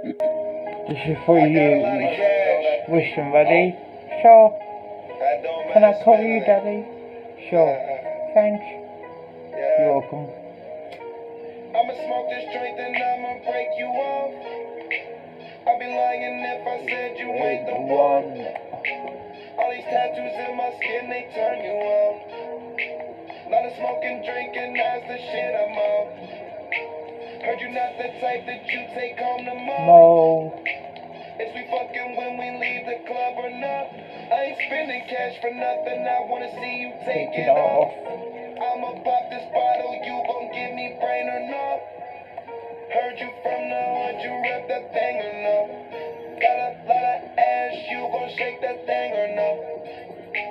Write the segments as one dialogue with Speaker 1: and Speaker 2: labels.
Speaker 1: This is for you. Listen, ready? Sure. Can I call you Daddy? Sure. Thanks. You're welcome.
Speaker 2: I'ma smoke this joint and I'ma break you off. I'd be lying if I said you ain't the one. All these tattoos in my skin, they turn you on. Lot of smoking, drinking, that's the shit I'm on. Heard you not the type that you take home to mom.
Speaker 1: No.
Speaker 2: Is we fucking when we leave the club or not? I ain't spending cash for nothing, I wanna see you take it off. I'ma pop this bottle, you gon' give me brain or not? Heard you from the hood, you rep that thing or no? Got a lot of ass, you gon' shake that thing or no?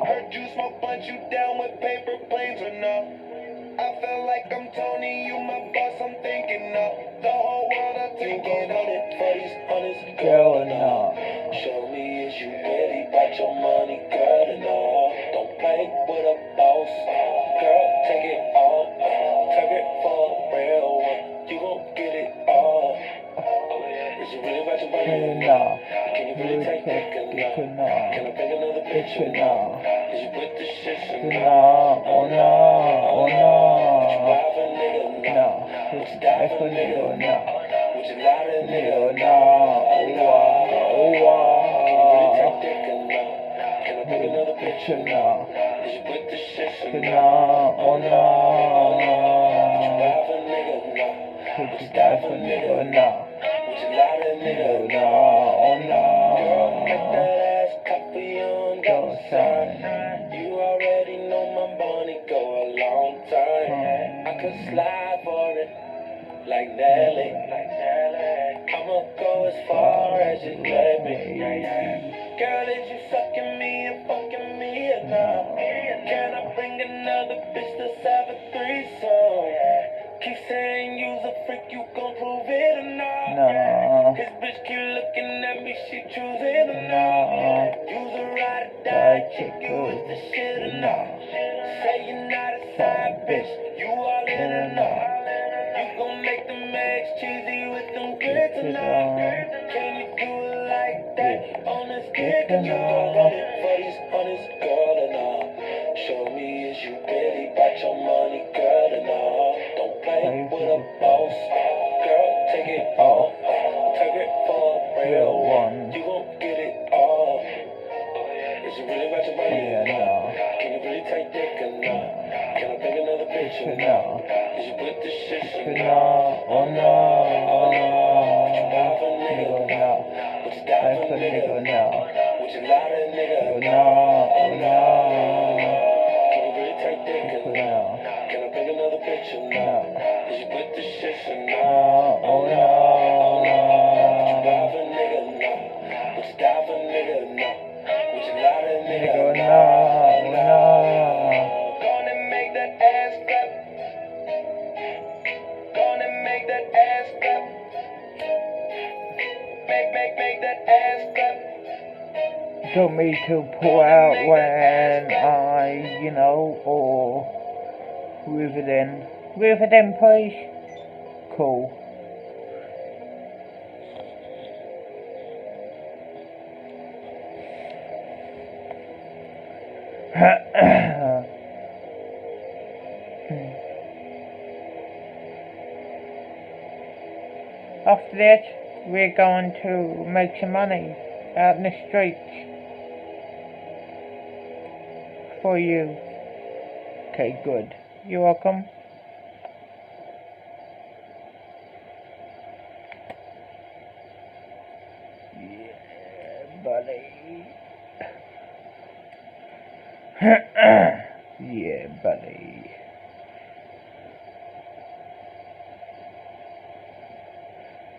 Speaker 2: Heard you smoke blunt, you down with paper planes or no? I feel like I'm Tony, you my boss, I'm thinking no. The whole world, I take it on it for these honest girl and all. Show me is you really about your money, girl and all. Don't play with a boss, girl, take it all. Take it for a real one, you gon' get it all. Is you really about your money?
Speaker 1: No.
Speaker 2: Can you really take that? Can I bring another picture?
Speaker 1: No.
Speaker 2: Is you with the shit?
Speaker 1: No. Oh no. Oh no.
Speaker 2: Drive a nigga,
Speaker 1: No. It's definitely no.
Speaker 2: would you lie to a nigga?
Speaker 1: No. Oh wow. Oh wow.
Speaker 2: Can I bring another picture?
Speaker 1: No.
Speaker 2: Is you with the shit?
Speaker 1: No. Oh no.
Speaker 2: Drive a nigga,
Speaker 1: It's definitely no.
Speaker 2: would you lie to a nigga?
Speaker 1: No. Oh no.
Speaker 2: Girl, make that ass clap for you on
Speaker 1: Go
Speaker 2: the side.
Speaker 1: sign.
Speaker 2: You already know my money go a long time. I could slide for it like Nelly. I'ma go as far as you let me. Girl, is you sucking me and fucking me or not? Can I bring another bitch? Let's have a threesome. Keep saying you's a freak, you gon' prove it or not?
Speaker 1: No.
Speaker 2: This bitch keep looking at me, she choosing or
Speaker 1: No.
Speaker 2: not? You's a ride or die chick, you with the shit or not? Say you're not a side bitch, you all in or not? You gon' make them eggs cheesy with them grits or not? Can you do it like that on this dick or not? Running for these honest girl and all. Show me is you really about your money, girl and all. Don't play with a boss, girl, take it all. Take it for a real one, you gon' get it all. Is you really about your money?
Speaker 1: Yeah, no.
Speaker 2: Can you really take dick or not? Can I bring another picture?
Speaker 1: No.
Speaker 2: Is you with the shit or
Speaker 1: No.
Speaker 2: not?
Speaker 1: Oh no. Oh no.
Speaker 2: Would you die for a nigga?
Speaker 1: No.
Speaker 2: Would you die for a
Speaker 1: Definitely
Speaker 2: nigga?
Speaker 1: no.
Speaker 2: Would you lie to a nigga?
Speaker 1: No. Oh no.
Speaker 2: Can you really take dick or not?
Speaker 1: No.
Speaker 2: Can I bring another picture?
Speaker 1: No.
Speaker 2: Is you with the shit or not?
Speaker 1: No. Oh no.
Speaker 2: Would you die for a nigga? No. Would you die for a nigga? No. Would you lie to a nigga?
Speaker 1: No. No.
Speaker 2: Gonna make that ass clap. Gonna make that ass clap. Make that ass clap.
Speaker 1: Don't me to pull out when I, or move it in. Move it in, please. Cool. After this, we're going to make some money out in the streets for you. Okay, good. You're welcome. Yeah, buddy. Yeah, buddy.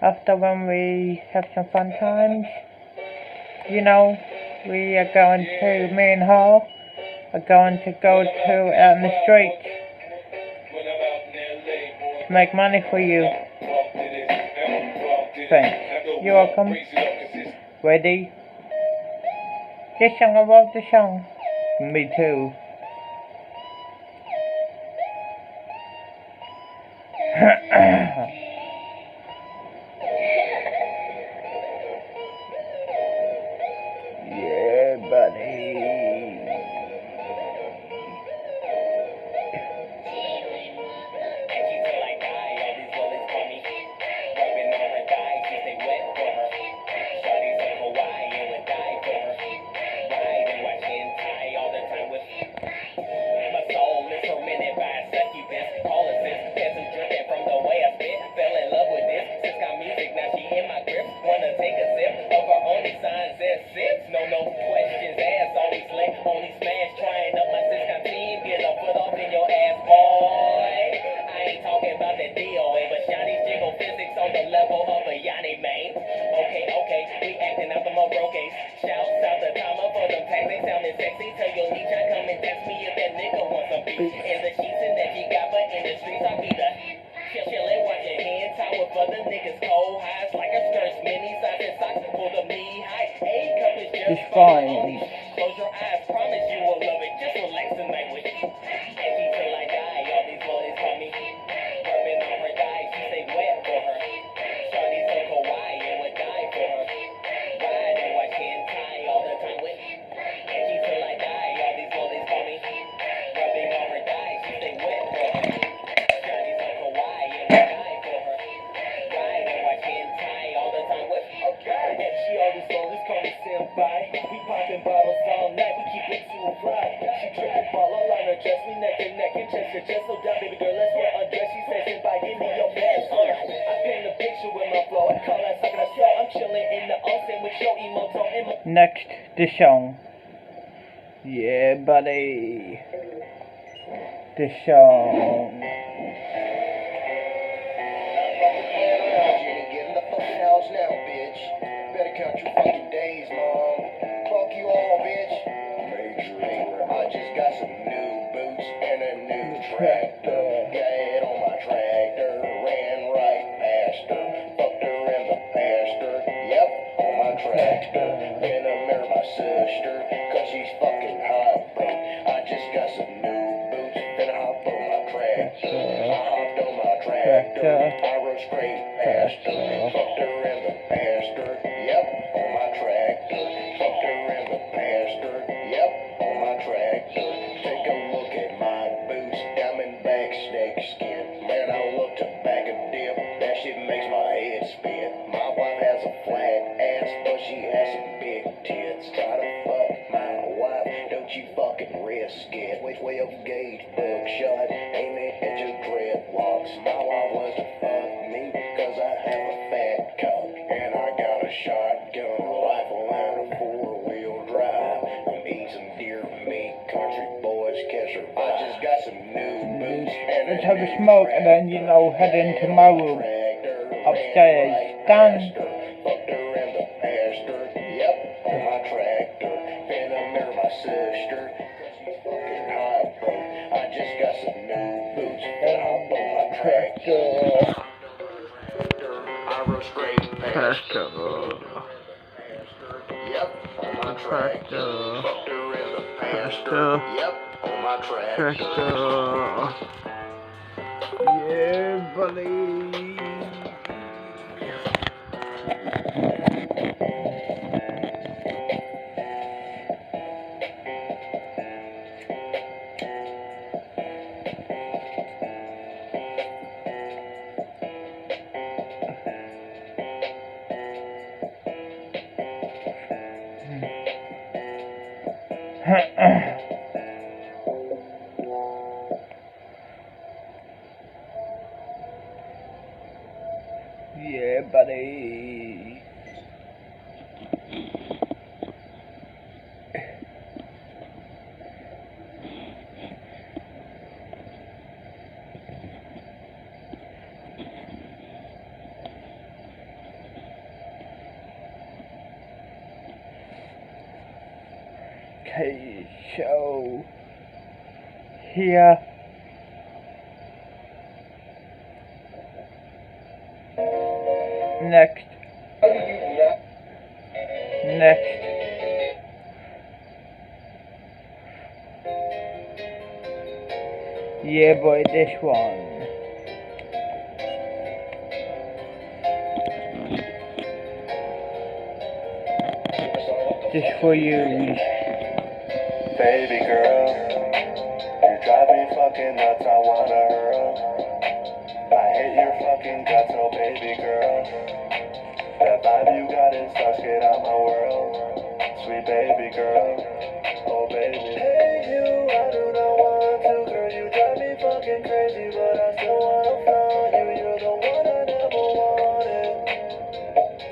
Speaker 1: After when we have some fun times, we are going to, me and Hall are going to go to out in the streets to make money for you. Thanks. You're welcome. Ready? This song, I love the song. Me too. Just fine.
Speaker 2: Close your eyes, promise you will love it. Just relax tonight with me. And she say like die, all these boys call me. Rubbing on her thigh, she say wet for her. Shawty so kawaii and would die for her. Ride and watch hentai all the time with me. And she say like die, all these boys call me. Rubbing on her thigh, she say wet for her. Shawty so kawaii and would die for her. Ride and watch hentai all the time with me. And she always call me senpai. We popping bottles all night, we keep it to a fry. She tripping ball all on her dress, we neck and neck and chest to chest. So down, baby girl, let's get undressed. She said, senpai, give me your best. I paint a picture with my flow. I call that sucker a show. I'm chilling in the onsen with your emoto in my...
Speaker 1: Next, Deshaun. Yeah, buddy. Deshaun.
Speaker 2: Get in the fucking house now, bitch. Better count your fucking days, mom. Fuck you all, bitch. Major, I just got some new boots and a new tractor. Got it on my tractor, ran right past her. Fucked her in the pastor. Yep, on my tractor. Gonna marry my sister, cause she's fucking hot, bro. I just got some new boots, then I hop on my tractor. I hopped on my tractor. I rode straight past her. Fucked her in the pastor. Yep, on my tractor. Fucked her in the pastor. Yep, on my tractor. Take a look at my boots, diamondback snake skin. Man, I look to back a dip. That shit makes my head spin. My wife has a flat ass, but she has some big tits. Try to fuck my wife, don't you fucking risk it. 12 gauge buckshot, aim it at your dreadlocks. My wife wants to fuck me, cause I have a fat cock. And I got a shotgun rifle and a 4-wheel drive. I'm eating some deer meat, country boys catch her. I just got some new boots and
Speaker 1: Let's have a smoke and then, you know, head into my room. Upstairs. Done.
Speaker 2: Fucked her in the pastor. Yep, on my tractor. Finna marry my sister. She's fucking hot, bro. I just got some new boots and hop on my tractor. I rode straight past her. Yep, on my tractor. Fucked her in the pastor. Yep, on my tractor.
Speaker 1: Yeah, buddy. Yeah, buddy. Okay, so here. Next. Yeah, boy, this one. Just for you.
Speaker 2: Baby girl, you drive me fucking nuts, I wanna hurl. I hate your fucking guts, oh baby girl. That vibe you got is stuck, get out my world. Sweet baby girl, oh baby. Hey you, I do not want to, girl, you drive me fucking crazy, but I still wanna flaunt you, you're the one I never wanted.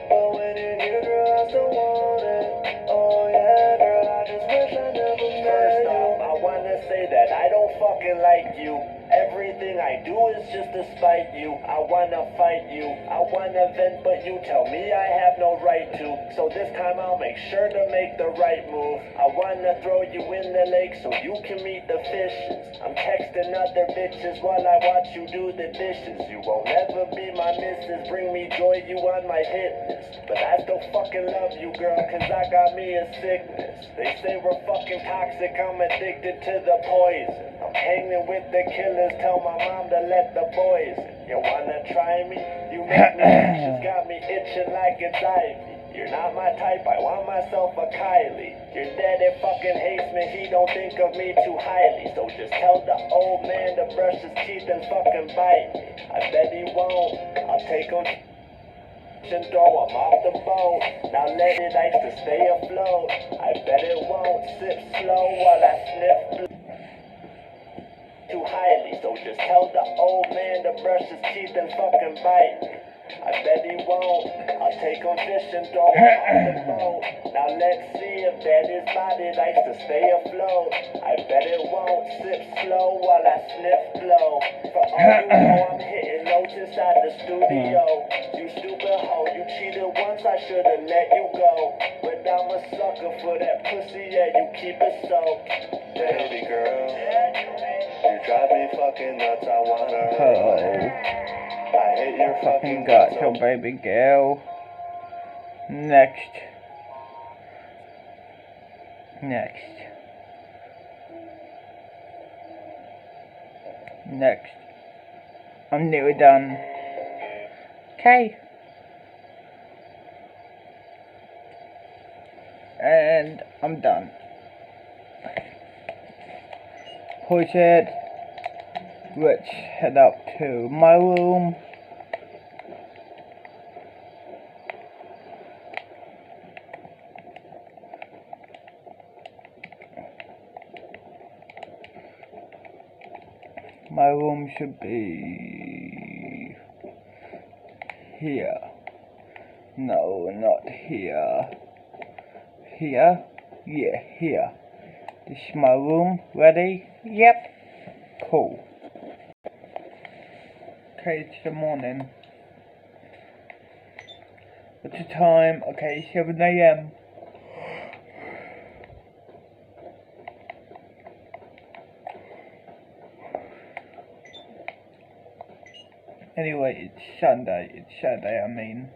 Speaker 2: But when you're here, girl, I still want it. Oh yeah, girl, I just wish I never met you. First off, I wanna say that I don't fucking like you. Everything Everything I do is just to spite you. I wanna fight you, I wanna vent, but you tell me I have no right to. So this time I'll make sure to make the right move. I wanna throw you in the lake so you can meet the fishes. I'm texting other bitches while I watch you do the dishes. You won't ever be my missus, bring me joy, you on my hit list. But I still fucking love you, girl, cause I got me a sickness. They say we're fucking toxic, I'm addicted to the poison. I'm hanging with the killers, tell my mom to let the boys in. You wanna try me? You make me anxious, got me itching like it's ivy. You're not my type, I want myself a Kylie. Your daddy fucking hates me, he don't think of me too highly. So just tell the old man to brush his teeth and fucking bite me. I bet he won't, I'll take him and throw him off the boat. Now let it ice to stay afloat. I bet it won't, sip slow while I sniff too highly. So just tell the old man to brush his teeth and fucking bite me. I bet he won't, I'll take him fishing, throw him off the boat. Now let's see if that his body likes to stay afloat. I bet it won't, sip slow while I sniff blow. For all you know, I'm hitting notes inside the studio. You stupid hoe, you cheated once, I should've let you go. But I'm a sucker for that pussy, yeah, you keep it so. Baby girl, you drive me fucking nuts, I wanna hurt. I hate your
Speaker 1: Fucking got your baby girl. Next. I'm nearly done. Okay. And I'm done. Push it. Let's head up to my room. My room should be here. No, not here. Here? Yeah, here. This is my room. Ready? Yep. Cool. Okay, it's the morning. What's the time? Okay, 7 AM. Anyway, it's Saturday, I mean.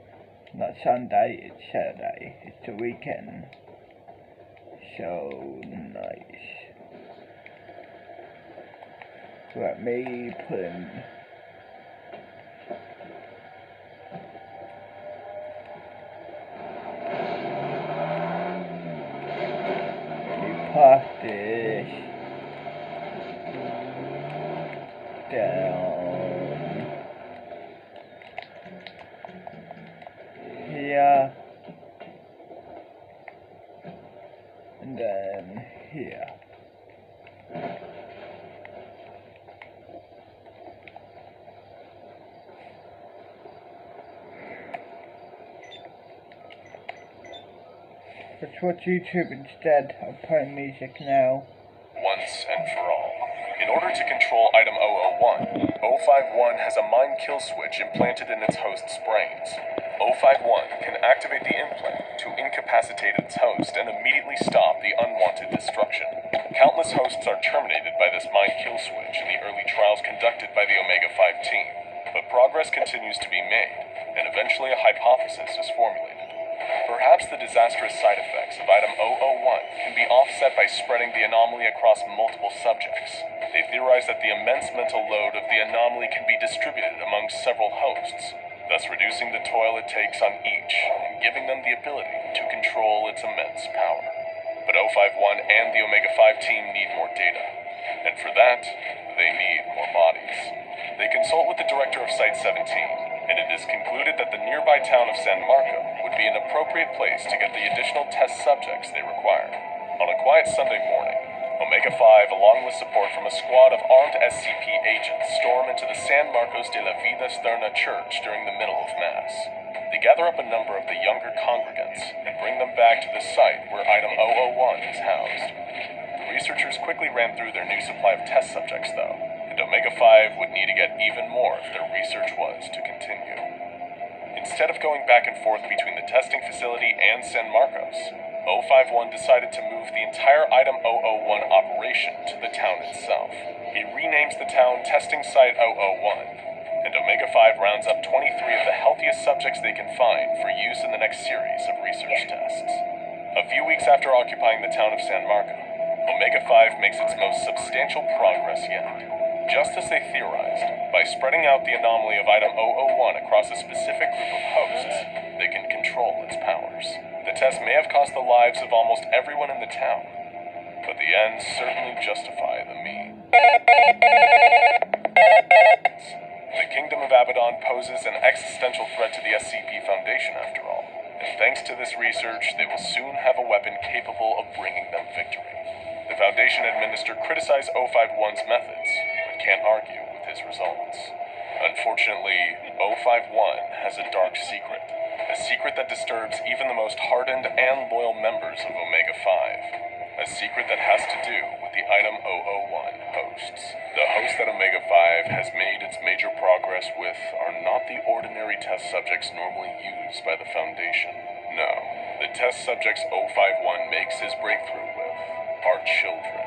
Speaker 1: Not Sunday, it's Saturday. It's the weekend. So nice. Let me put in. Pass this down here and then here. Let's watch YouTube instead of playing music now.
Speaker 3: Once and for all. In order to control item 001, 051 has a mind kill switch implanted in its host's brains. 051 can activate the implant to incapacitate its host and immediately stop the unwanted destruction. Countless hosts are terminated by this mind kill switch in the early trials conducted by the Omega-5 team, but progress continues to be made, and eventually a hypothesis is formulated. Perhaps the disastrous side effects of item 001 can be offset by spreading the anomaly across multiple subjects. They theorize that the immense mental load of the anomaly can be distributed among several hosts, thus reducing the toil it takes on each and giving them the ability to control its immense power. But 051 and the Omega-5 team need more data, and for that, they need more bodies. They consult with the director of Site-17, and it is concluded that the nearby town of San Marco would be an appropriate place to get the additional test subjects they require. On a quiet Sunday morning, Omega-5, along with support from a squad of armed SCP agents, storm into the San Marcos de la Vida Eterna church during the middle of Mass. They gather up a number of the younger congregants and bring them back to the site where item 001 is housed. The researchers quickly ran through their new supply of test subjects, though, and Omega 5 would need to get even more if their research was to continue. Instead of going back and forth between the testing facility and San Marcos, 051 decided to move the entire Item 001 operation to the town itself. He renames the town Testing Site 001, and Omega 5 rounds up 23 of the healthiest subjects they can find for use in the next series of research tests. A few weeks after occupying the town of San Marco, Omega 5 makes its most substantial progress yet. Just as they theorized, by spreading out the anomaly of Item 001 across a specific group of hosts, they can control its powers. The test may have cost the lives of almost everyone in the town, but the ends certainly justify the means. The Kingdom of Abaddon poses an existential threat to the SCP Foundation after all, and thanks to this research, they will soon have a weapon capable of bringing them victory. The Foundation Administrator criticized 051's methods, but can't argue with his results. Unfortunately, 051 has a dark secret. A secret that disturbs even the most hardened and loyal members of Omega 5. A secret that has to do with the Item 001 hosts. The hosts that Omega 5 has made its major progress with are not the ordinary test subjects normally used by the Foundation. No, the test subjects 051 makes his breakthrough with are children.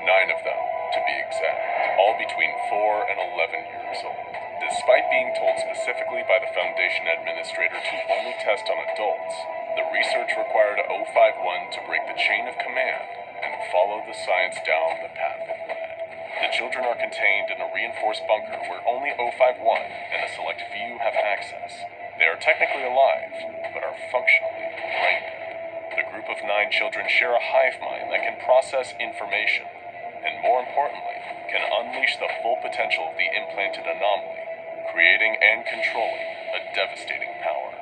Speaker 3: 9 of them, to be exact, all between 4 and 11 years old. Despite being told specifically by the Foundation Administrator to only test on adults, the research required 051 to break the chain of command and follow the science down the path it led. The children are contained in a reinforced bunker where only 051 and a select few have access. They are technically alive, but are functionally brain dead. The group of 9 children share a hive mind that can process information, and more importantly, can unleash the full potential of the implanted anomaly, creating and controlling a devastating power.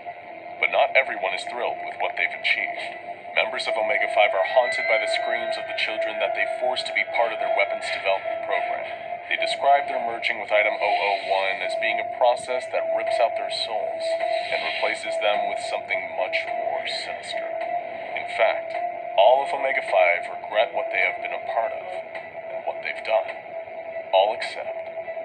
Speaker 3: But not everyone is thrilled with what they've achieved. Members of Omega 5 are haunted by the screams of the children that they forced to be part of their weapons development program. They describe their merging with Item 001 as being a process that rips out their souls and replaces them with something much more sinister. In fact, all of Omega 5 regret what they have been a part of and what they've done. All except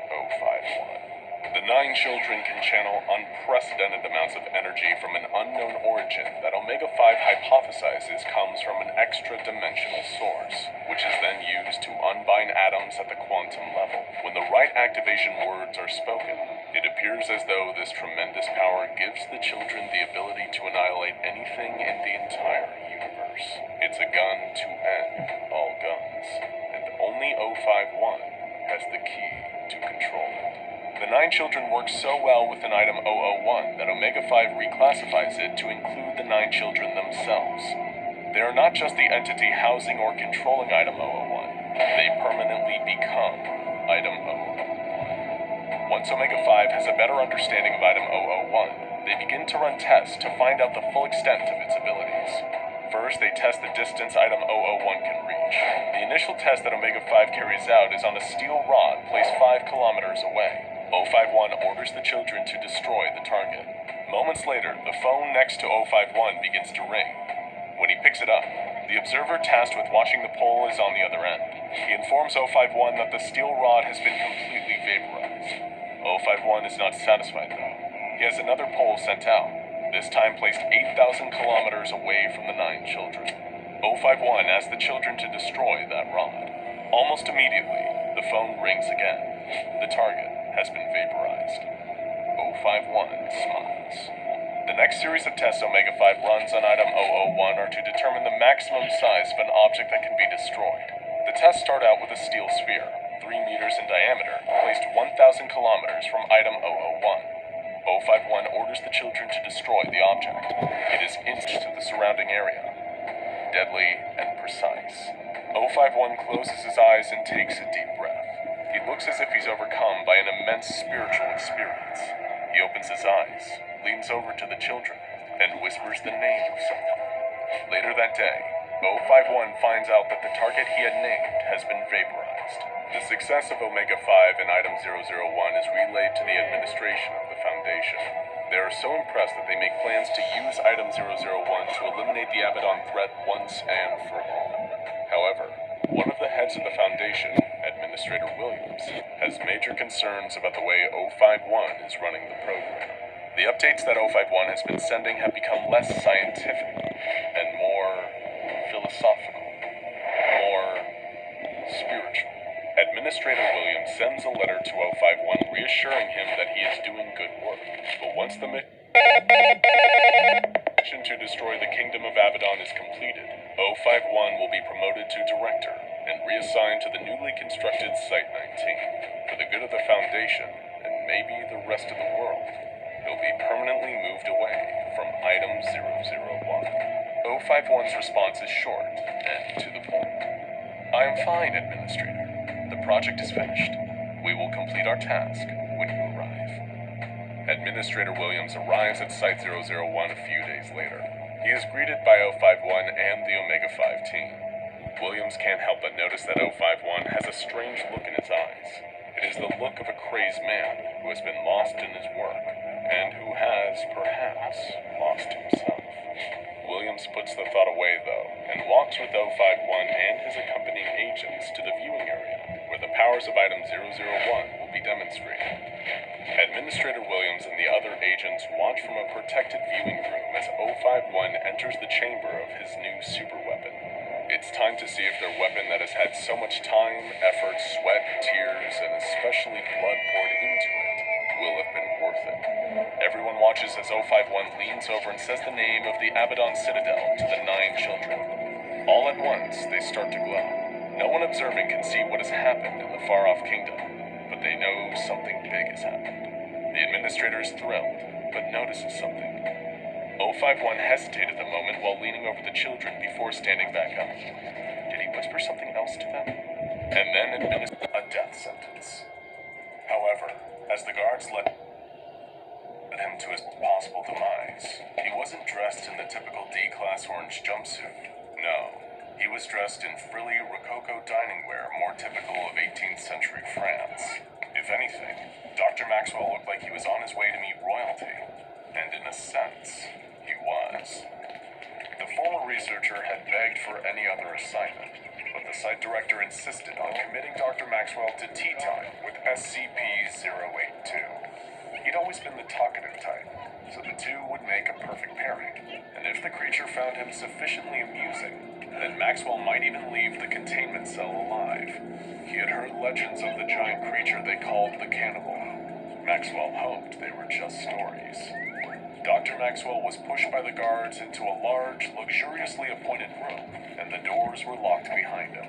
Speaker 3: 051. The 9 children can channel unprecedented amounts of energy from an unknown origin that Omega 5 hypothesizes comes from an extra-dimensional source, which is then used to unbind atoms at the quantum level. When the right activation words are spoken, it appears as though this tremendous power gives the children the ability to annihilate anything in the entire universe. It's a gun to end all guns, and only 051 has the key to control it. The 9 children work so well within Item 001 that Omega 5 reclassifies it to include the 9 children themselves. They are not just the entity housing or controlling Item 001, they permanently become Item 001. Once Omega 5 has a better understanding of Item 001, they begin to run tests to find out the full extent of its abilities. First, they test the distance Item 001 can reach. The initial test that Omega 5 carries out is on a steel rod placed 5 kilometers away. 051 orders the children to destroy the target. Moments later, the phone next to 051 begins to ring. When he picks it up, the observer tasked with watching the pole is on the other end. He informs 051 that the steel rod has been completely vaporized. 051 is not satisfied though. He has another pole sent out, this time placed 8,000 kilometers away from the 9 children. 051 asks the children to destroy that rod. Almost immediately, the phone rings again. The target has been vaporized. 051 smiles. The next series of tests Omega 5 runs on Item 001 are to determine the maximum size of an object that can be destroyed. The tests start out with a steel sphere, 3 meters in diameter, placed 1,000 kilometers from Item 001. 051 orders the children to destroy the object. It is instant to the surrounding area, deadly and precise. 051 closes his eyes and takes a deep breath. He looks as if he's overcome by an immense spiritual experience. He opens his eyes, leans over to the children, and whispers the name of someone. Later that day, 051 finds out that the target he had named has been vaporized. The success of Omega 5 in Item 001 is relayed to the administration of the Foundation. They are so impressed that they make plans to use Item 001 to eliminate the Abaddon threat once and for all. However, one of the heads of the Foundation, Administrator Williams, has major major concerns about the way 051 is running the program. The updates that 051 has been sending have become less scientific and more philosophical, more spiritual. Administrator Williams sends a letter to 051 reassuring him that he is doing good work, but once the mission to destroy the Kingdom of Abaddon is completed, 051 will be promoted to Director and reassigned to the newly constructed Site-19. For the good of the Foundation, and maybe the rest of the world, he'll be permanently moved away from Item 001. 051's response is short and to the point. I am fine, Administrator. The project is finished. We will complete our task when you arrive. Administrator Williams arrives at Site-001 a few days later. He is greeted by 051 and the Omega-5 team. Williams can't help but notice that 051 has a strange look in his eyes. It is the look of a crazed man who has been lost in his work, and who has, perhaps, lost himself. Williams puts the thought away, though, and walks with 051 and his accompanying agents to the viewing area, where the powers of Item 001 will be demonstrated. Administrator Williams and the other agents watch from a protected viewing room as 051 enters the chamber of his new superweapon. It's time to see if their weapon that has had so much time, effort, sweat, tears, and especially blood poured into it will have been worth it. Everyone watches as 051 leans over and says the name of the Abaddon Citadel to the 9 children. All at once, they start to glow. No one observing can see what has happened in the far-off kingdom, but they know something big has happened. The administrator is thrilled, but notices something. 051 hesitated a moment while leaning over the children before standing back up. Did he whisper something else to them? And then administer a death sentence. However, as the guards led him to his possible demise, he wasn't dressed in the typical D-class orange jumpsuit. No, he was dressed in frilly Rococo dining wear more typical of 18th century France. If anything, Dr. Maxwell looked like he was on his way to meet royalty. And in a sense, he was. The former researcher had begged for any other assignment, but the site director insisted on committing Dr. Maxwell to tea time with SCP-082. He'd always been the talkative type, so the two would make a perfect pairing, and if the creature found him sufficiently amusing, then Maxwell might even leave the containment cell alive. He had heard legends of the giant creature they called the Cannibal. Maxwell hoped they were just stories. Dr. Maxwell was pushed by the guards into a large, luxuriously appointed room, and the doors were locked behind him.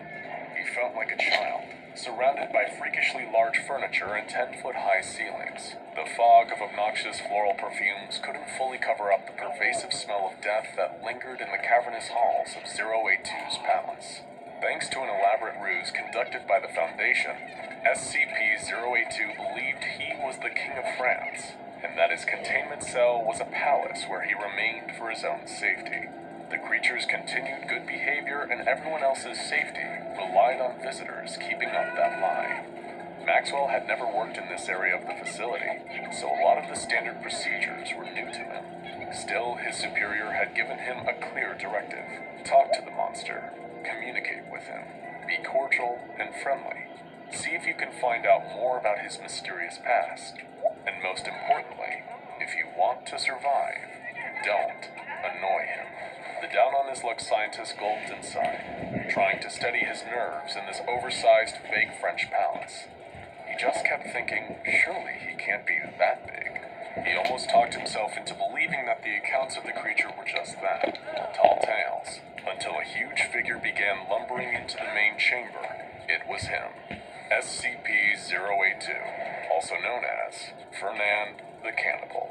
Speaker 3: He felt like a child, surrounded by freakishly large furniture and 10-foot-high ceilings. The fog of obnoxious floral perfumes couldn't fully cover up the pervasive smell of death that lingered in the cavernous halls of 082's palace. Thanks to an elaborate ruse conducted by the Foundation, SCP-082 believed he was the King of France, and that his containment cell was a palace where he remained for his own safety. The creature's continued good behavior and everyone else's safety relied on visitors keeping up that lie. Maxwell had never worked in this area of the facility, so a lot of the standard procedures were new to him. Still, his superior had given him a clear directive: talk to the monster, communicate with him, be cordial and friendly, see if you can find out more about his mysterious past, and most importantly, if you want to survive, don't annoy him. The down-on-his-luck scientist gulped inside, trying to steady his nerves in this oversized fake French palace. He just kept thinking, surely he can't be that big. He almost talked himself into believing that the accounts of the creature were just that, tall tales, until a huge figure began lumbering into the main chamber. It was him, SCP-082, also known as Fernand the Cannibal.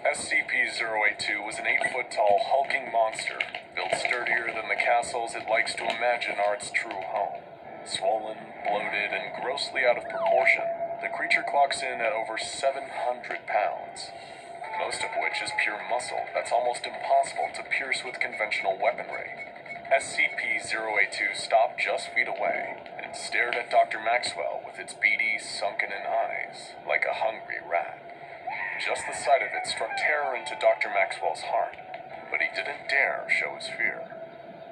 Speaker 3: SCP-082 was an 8-foot-tall hulking monster, built sturdier than the castles it likes to imagine are its true home. Swollen, bloated, and grossly out of proportion, the creature clocks in at over 700 pounds, most of which is pure muscle that's almost impossible to pierce with conventional weaponry. SCP-082 stopped just feet away and stared at Dr. Maxwell with its beady, sunken-in eyes, like a hungry rat. Just the sight of it struck terror into Dr. Maxwell's heart, but he didn't dare show his fear.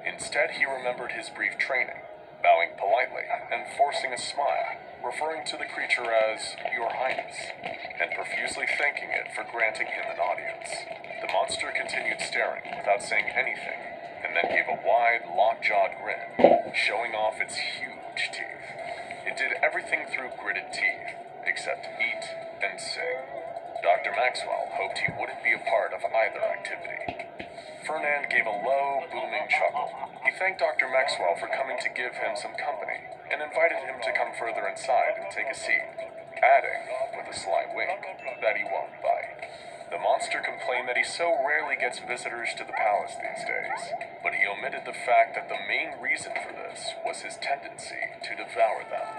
Speaker 3: Instead, he remembered his brief training, bowing politely and forcing a smile, referring to the creature as Your Highness, and profusely thanking it for granting him an audience. The monster continued staring without saying anything, and then gave a wide, lock-jawed grin, showing off its huge teeth. It did everything through gritted teeth, except eat and sing. Dr. Maxwell hoped he wouldn't be a part of either activity. Fernand gave a low, booming chuckle. He thanked Dr. Maxwell for coming to give him some company, and invited him to come further inside and take a seat, adding, with a sly wink, that he won't bite. The monster complained that he so rarely gets visitors to the palace these days, but he omitted the fact that the main reason for this was his tendency to devour them.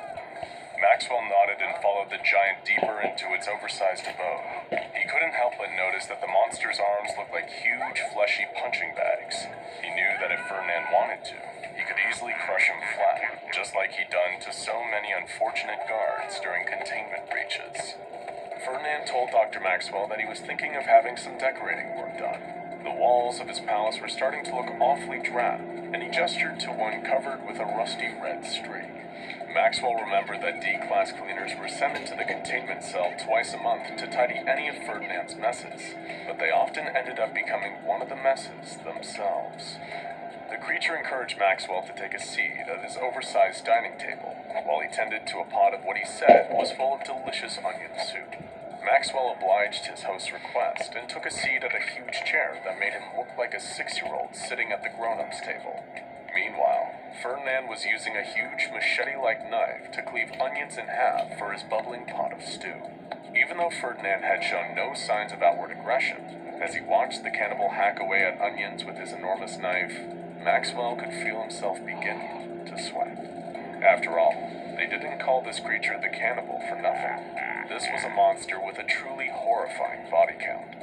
Speaker 3: Maxwell nodded and followed the giant deeper into its oversized abode. He couldn't help but notice that the monster's arms looked like huge, fleshy punching bags. He knew that if Fernand wanted to, he could easily crush him flat, just like he'd done to so many unfortunate guards during containment breaches. Fernand told Dr. Maxwell that he was thinking of having some decorating work done. The walls of his palace were starting to look awfully drab, and he gestured to one covered with a rusty red streak. Maxwell remembered that D-class cleaners were sent into the containment cell twice a month to tidy any of Ferdinand's messes, but they often ended up becoming one of the messes themselves. The creature encouraged Maxwell to take a seat at his oversized dining table, while he tended to a pot of what he said was full of delicious onion soup. Maxwell obliged his host's request and took a seat at a huge chair that made him look like a 6-year-old sitting at the grown-ups table. Meanwhile, Ferdinand was using a huge machete-like knife to cleave onions in half for his bubbling pot of stew. Even though Ferdinand had shown no signs of outward aggression, as he watched the cannibal hack away at onions with his enormous knife, Maxwell could feel himself beginning to sweat. After all, they didn't call this creature the cannibal for nothing. This was a monster with a truly horrifying body count.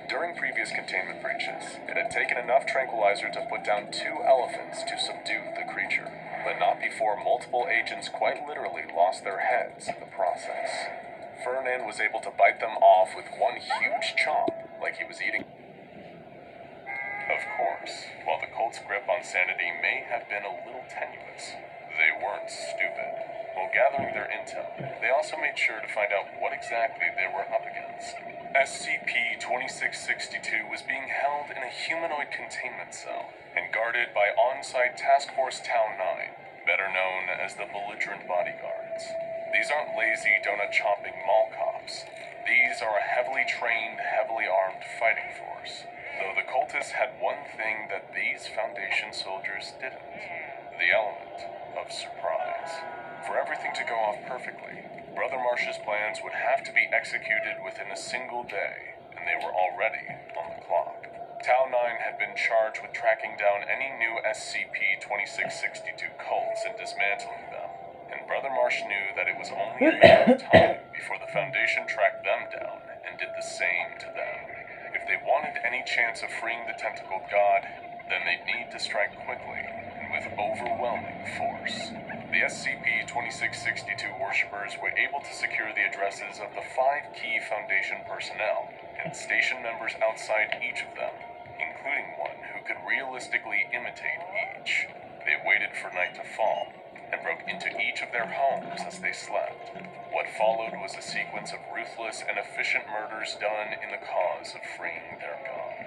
Speaker 3: During previous containment breaches, it had taken enough tranquilizer to put down 2 elephants to subdue the creature, but not before multiple agents quite literally lost their heads in the process. Fernand was able to bite them off with one huge chomp, like he was eating. Of course, while the cult's grip on sanity may have been a little tenuous, they weren't stupid. While gathering their intel, they also made sure to find out what exactly they were up against. SCP-2662 was being held in a humanoid containment cell and guarded by on-site Task Force Tau 9, better known as the Belligerent Bodyguards. These aren't lazy, donut-chomping mall cops. These are a heavily trained, heavily armed fighting force. Though the cultists had one thing that these Foundation soldiers didn't: the element of surprise. For everything to go off perfectly, Brother Marsh's plans would have to be executed within a single day, and they were already on the clock. Tau 9 had been charged with tracking down any new SCP-2662 cults and dismantling them, and Brother Marsh knew that it was only a matter of time before the Foundation tracked them down and did the same to them. If they wanted any chance of freeing the tentacled god, then they'd need to strike quickly and with overwhelming force. The SCP-2662 worshippers were able to secure the addresses of the 5 key Foundation personnel and station members outside each of them, including one who could realistically imitate each. They waited for night to fall and broke into each of their homes as they slept. What followed was a sequence of ruthless and efficient murders done in the cause of freeing their god.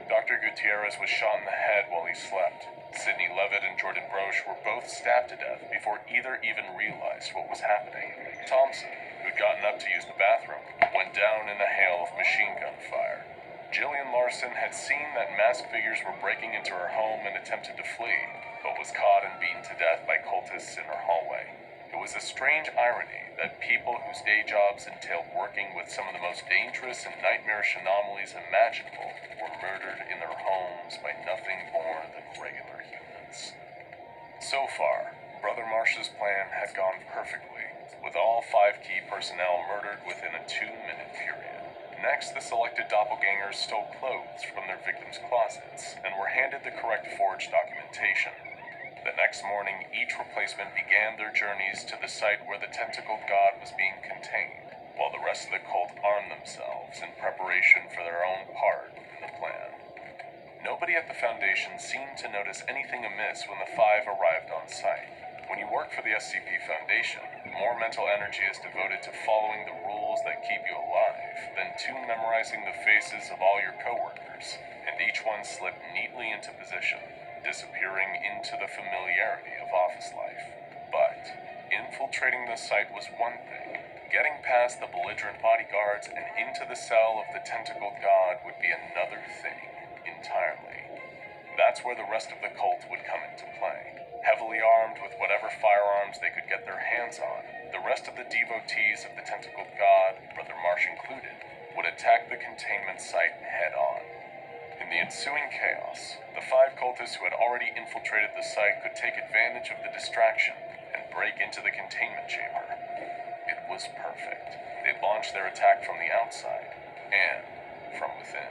Speaker 3: Dr. Gutierrez was shot in the head while he slept. Sidney Levitt and Jordan Broche were both stabbed to death before either even realized what was happening. Thompson, who'd gotten up to use the bathroom, went down in a hail of machine gun fire. Jillian Larson had seen that masked figures were breaking into her home and attempted to flee, but was caught and beaten to death by cultists in her hallway. It was a strange irony that people whose day jobs entailed working with some of the most dangerous and nightmarish anomalies imaginable were murdered in their homes by nothing more than regular humans. So far, Brother Marsh's plan had gone perfectly, with all 5 key personnel murdered within a 2-minute period. Next, the selected doppelgangers stole clothes from their victims' closets and were handed the correct forged documentation. The next morning, each replacement began their journeys to the site where the tentacled god was being contained, while the rest of the cult armed themselves in preparation for their own part in the plan. Nobody at the Foundation seemed to notice anything amiss when the 5 arrived on site. When you work for the SCP Foundation, more mental energy is devoted to following the rules that keep you alive than to memorizing the faces of all your coworkers, and each one slipped neatly into position, disappearing into the familiarity of office life. But infiltrating the site was one thing. Getting past the belligerent bodyguards and into the cell of the tentacled god would be another thing entirely. That's where the rest of the cult would come into play. Heavily armed with whatever firearms they could get their hands on, the rest of the devotees of the tentacled god, Brother Marsh included, would attack the containment site head-on. In the ensuing chaos, the 5 cultists who had already infiltrated the site could take advantage of the distraction and break into the containment chamber. It was perfect. They launched their attack from the outside and from within.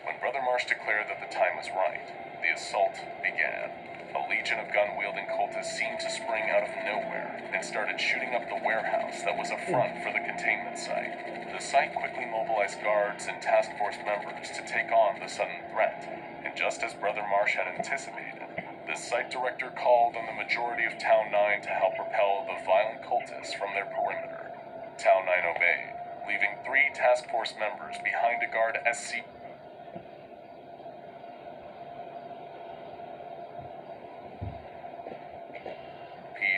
Speaker 3: When Brother Marsh declared that the time was right, the assault began. A legion of gun-wielding cultists seemed to spring out of nowhere and started shooting up the warehouse that was a front for the containment site. The site quickly mobilized guards and task force members to take on the sudden threat, and just as Brother Marsh had anticipated, the site director called on the majority of Town 9 to help repel the violent cultists from their perimeter. Town 9 obeyed, leaving 3 task force members behind to guard SCP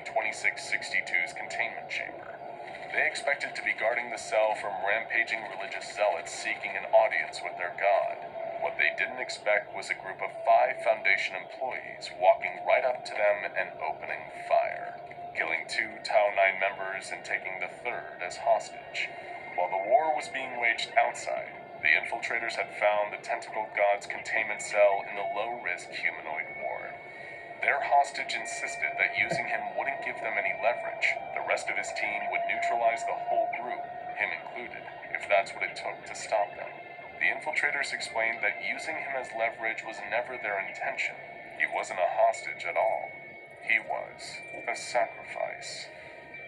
Speaker 3: 2662's containment chamber. They expected to be guarding the cell from rampaging religious zealots seeking an audience with their god. What they didn't expect was a group of 5 Foundation employees walking right up to them and opening fire, killing 2 Town 9 members and taking the 3rd as hostage. While the war was being waged outside, the infiltrators had found the tentacled god's containment cell in the low-risk humanoid ward. Their hostage insisted that using him wouldn't give them any leverage. The rest of his team would neutralize the whole group, him included, if that's what it took to stop them. The infiltrators explained that using him as leverage was never their intention. He wasn't a hostage at all. He was a sacrifice.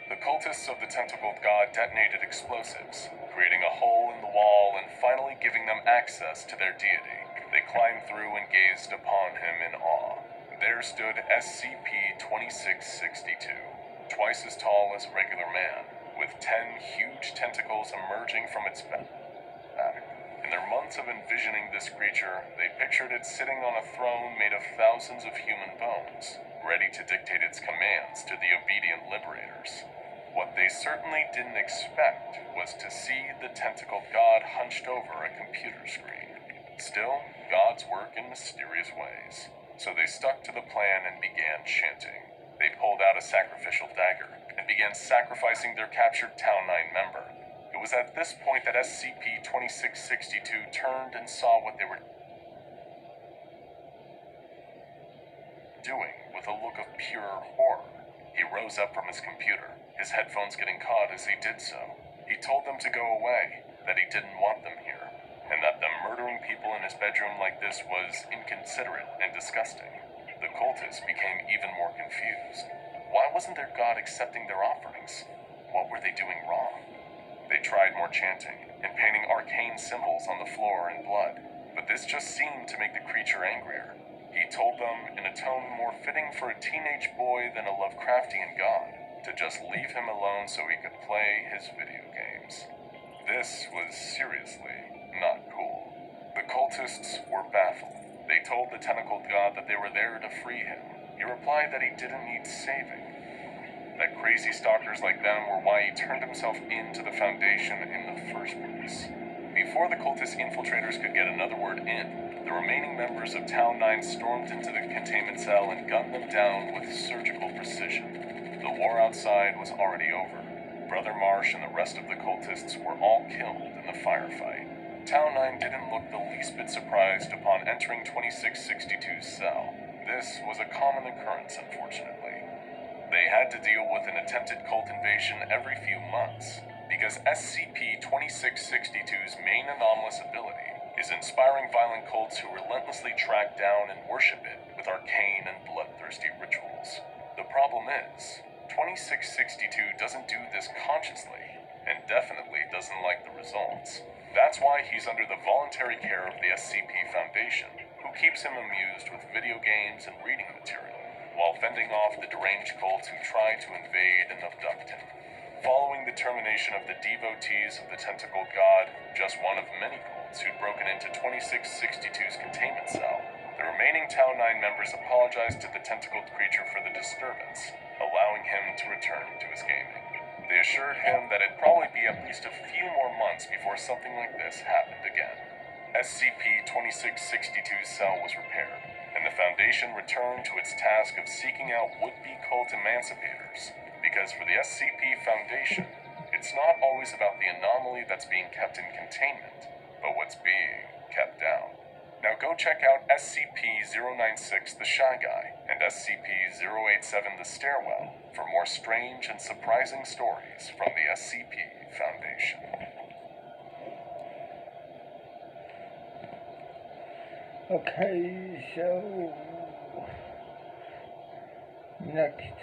Speaker 3: The cultists of the tentacled god detonated explosives, creating a hole in the wall and finally giving them access to their deity. They climbed through and gazed upon him in awe. There stood SCP-2662, twice as tall as a regular man, with 10 huge tentacles emerging from its back. In their months of envisioning this creature, they pictured it sitting on a throne made of thousands of human bones, ready to dictate its commands to the obedient liberators. What they certainly didn't expect was to see the tentacled god hunched over a computer screen. Still, gods work in mysterious ways. So they stuck to the plan and began chanting. They pulled out a sacrificial dagger and began sacrificing their captured Town 9 member. It was at this point that SCP-2662 turned and saw what they were doing with a look of pure horror. He rose up from his computer, his headphones getting caught as he did so. He told them to go away, that he didn't want them here, and that them murdering people in his bedroom like this was inconsiderate and disgusting. The cultists became even more confused. Why wasn't their god accepting their offerings? What were they doing wrong? They tried more chanting and painting arcane symbols on the floor in blood, but this just seemed to make the creature angrier. He told them, in a tone more fitting for a teenage boy than a Lovecraftian god, to just leave him alone so he could play his video games. This was seriously not cool. The cultists were baffled. They told the tentacled god that they were there to free him. He replied that he didn't need saving. That crazy stalkers like them were why he turned himself into the Foundation in the first place. Before the cultist infiltrators could get another word in, the remaining members of Town 9 stormed into the containment cell and gunned them down with surgical precision. The war outside was already over. Brother Marsh and the rest of the cultists were all killed in the firefight. Town 9 didn't look the least bit surprised upon entering 2662's cell. This was a common occurrence, unfortunately. They had to deal with an attempted cult invasion every few months, because SCP-2662's main anomalous ability is inspiring violent cults who relentlessly track down and worship it with arcane and bloodthirsty rituals. The problem is, 2662 doesn't do this consciously, and definitely doesn't like the results. That's why he's under the voluntary care of the SCP Foundation, who keeps him amused with video games and reading material, while fending off the deranged cults who try to invade and abduct him. Following the termination of the devotees of the tentacled god, just one of many cults who'd broken into 2662's containment cell, the remaining Tau 9 members apologized to the tentacled creature for the disturbance, allowing him to return to his gaming. They assured him that it'd probably be at least a few more months before something like this happened again. SCP-2662's cell was repaired, and the Foundation returned to its task of seeking out would-be cult emancipators, because for the SCP Foundation, it's not always about the anomaly that's being kept in containment, but what's being kept down. Now go check out SCP-096 The Shy Guy and SCP-087 The Stairwell for more strange and surprising stories from the SCP Foundation.
Speaker 1: Okay, so next,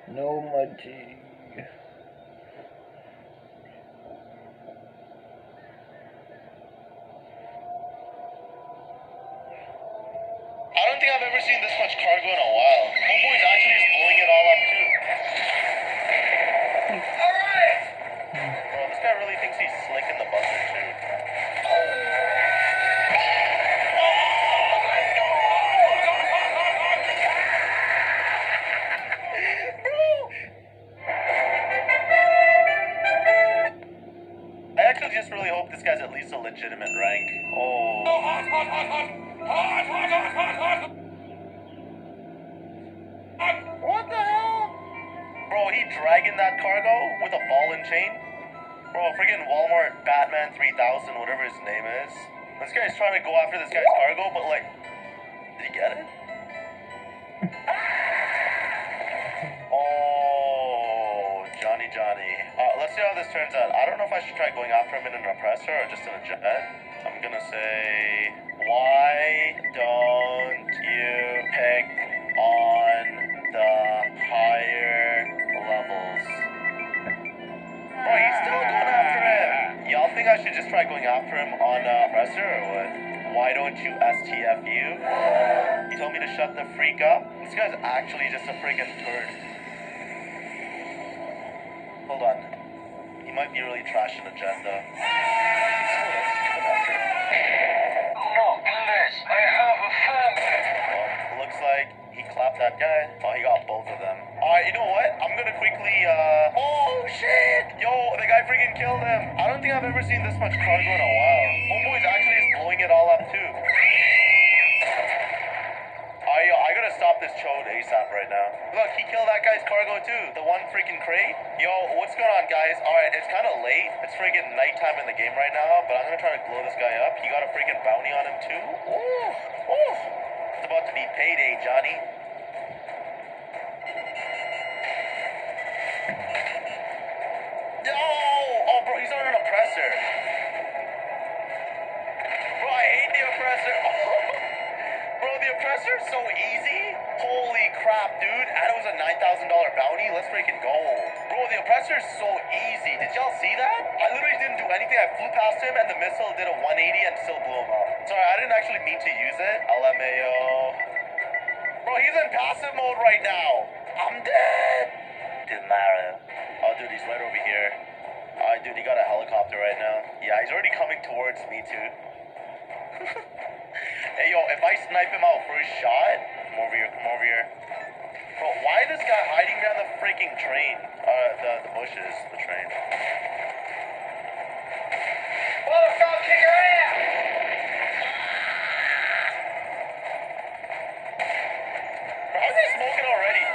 Speaker 1: no Mudgy.
Speaker 4: I don't think I've ever seen this much cargo in a while. Homeboy's actually just blowing it all up too. Alright! Bro, this guy really thinks he's slick in the buzzer too. I actually just really hope this guy's at least a legitimate rank. Oh. What the hell? Bro, he dragging that cargo with a ball and chain? Bro, friggin' Walmart Batman 3000, whatever his name is. This guy's trying to go after this guy's cargo, but like, did he get it? Oh, Johnny. Let's see how this turns out. I don't know if I should try going after him in an oppressor or just in a jet. I'm gonna say, why don't you pick on the higher levels? Oh, he's still going after him. Y'all think I should just try going after him on oppressor or what? Why don't you STFU? He told me to shut the freak up. This guy's actually just a freaking turd. Hold on. He might be really trashing agenda. Well, looks like he clapped that guy. Oh, he got both of them. Alright, you know what? I'm gonna quickly, oh, shit! Yo, the guy freaking killed him. I don't think I've ever seen this much cargo in a while. Homeboy's actually just blowing it all up, too. I gotta stop this chode ASAP right now. Look, he killed that guy's cargo, too. The one freaking crate. Yo, what's going on, guys? Alright, it's kind of late. It's freaking nighttime in the game right now, but I'm gonna try to blow this guy up. He got a freaking bounty on him, too. Ooh. It's about to be payday, Johnny. Oh, bro, he's on an oppressor. Bro, I hate the oppressor. Bro, the oppressor's so easy. Holy crap, dude. And it was a $9,000 bounty. Let's freaking go. Bro, the oppressor's so easy. Did y'all see that? I literally didn't do anything. I flew past him and the missile did a 180 and still blew him up. Sorry, I didn't actually mean to use it. LMAO. Bro, he's in passive mode right now. I'm dead. Tomorrow. Oh, dude, he's right over here. Alright, dude, he got a helicopter right now. Yeah, he's already coming towards me, too. Hey, yo, if I snipe him out first shot, come over here. Bro, why is this guy hiding behind the freaking train? The bushes, the train. Motherfucker, kick your ass! Bro, how's he smoking already?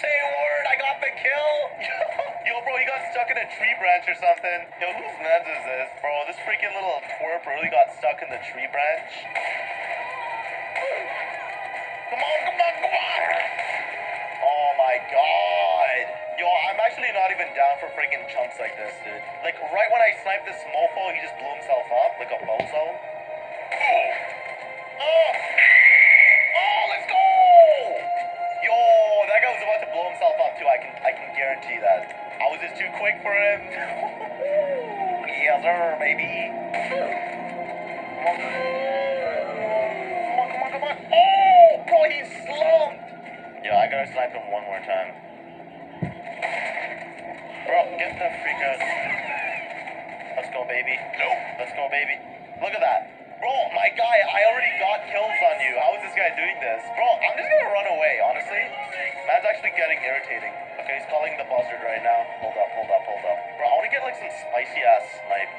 Speaker 4: Say a word, I got the kill! Yo, bro, he got stuck in a tree branch or something. Yo, whose meds is this? Bro, this freaking little twerp really got stuck in the tree branch. Come on! Oh my god. Yo, I'm actually not even down for freaking chumps like this, dude. Like, right when I sniped this mofo, he just blew himself up like a bozo. Oh, let's go! Yo, that guy was about to blow himself more time. Bro, get the freak out. Let's go, baby.
Speaker 3: Nope.
Speaker 4: Let's go, baby. Look at that. Bro, my guy, I already got kills on you. How is this guy doing this? Bro, I'm just gonna run away, honestly. Man's actually getting irritating. Okay, he's calling the buzzard right now. Hold up. Bro, I wanna get like some spicy ass snipe.